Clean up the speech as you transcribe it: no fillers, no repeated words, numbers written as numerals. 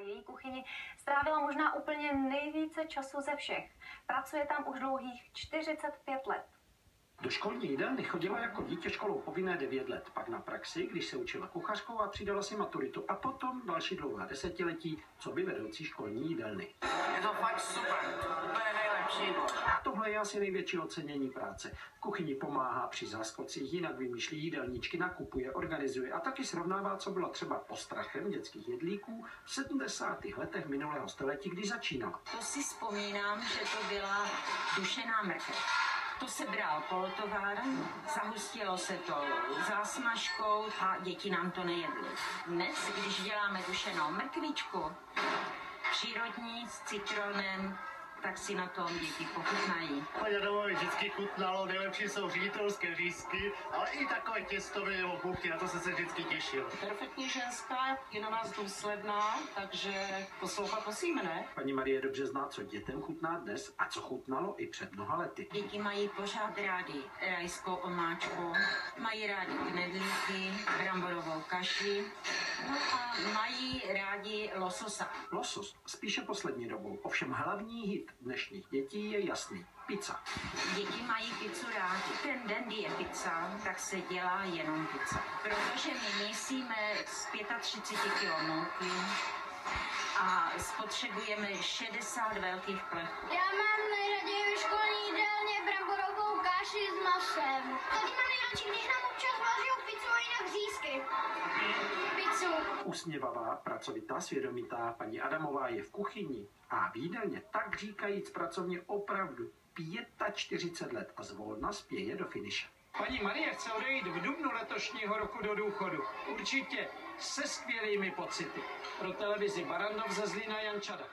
její kuchyni strávila možná úplně nejvíce času ze všech. Pracuje tam už dlouhých 45 let. Do školní jídelny chodila jako dítě školou povinné 9 let, pak na praxi, když se učila kuchařkou a přidala si maturitu a potom další dlouhá desetiletí, co by vedoucí školní jídelny. Je to fakt super, úplně nejlepší. Tohle je asi největší ocenění práce. V kuchyni pomáhá při záskocích, jinak vymýšlí jídelníčky, nakupuje, organizuje a taky srovnává, co bylo třeba postrachem dětských jedlíků v 70. letech minulého století, když začínala. To si vzpomínám, že to byla dušená mrkev. To se bral polotovar, zahustilo se to zásmažkou a děti nám to nejedly. Dnes, když děláme dušenou mrkvičku, přírodní s citronem, tak si na tom děti pochutnají. Paní Adamovi vždycky chutnalo, nejlepší jsou ředitelské lístky, ale i takové těstové nebo buchty, na to jsem se vždycky těšil. Perfektní ženská, je na nás důsledná, takže poslouchat musíme, ne? Paní Marie dobře zná, co dětem chutná dnes a co chutnalo i před mnoha lety. Děti mají pořád rádi rajskou omáčku, mají rádi knedlíky, bramborovou kaši, no a mají rádi lososa. Losos spíše poslední dobou, ovšem hlavní hit dnešních dětí je jasný. Pizza. Děti mají pizzu rádi. Ten den, kdy je pizza, tak se dělá jenom pizza. Protože my měsíme z 35 kg mouky a spotřebujeme 60 velkých plechů. Já mám nejraději ve školní jídelně bramborovou kaši s masem. Tady mám nejradši, když nám občas vařou pizzu a jinak řízky. Pizzu. Usměvavá, pracovitá, svědomitá paní Adamová je v kuchyni a v jídelně tak říkajíc pracovně opravdu 45 let a zvolna spěje do finiše. Paní Marie chce odejít v dubnu letošního roku do důchodu. Určitě se skvělými pocity. Pro televizi Barrandov ze Zlína Jan Čada.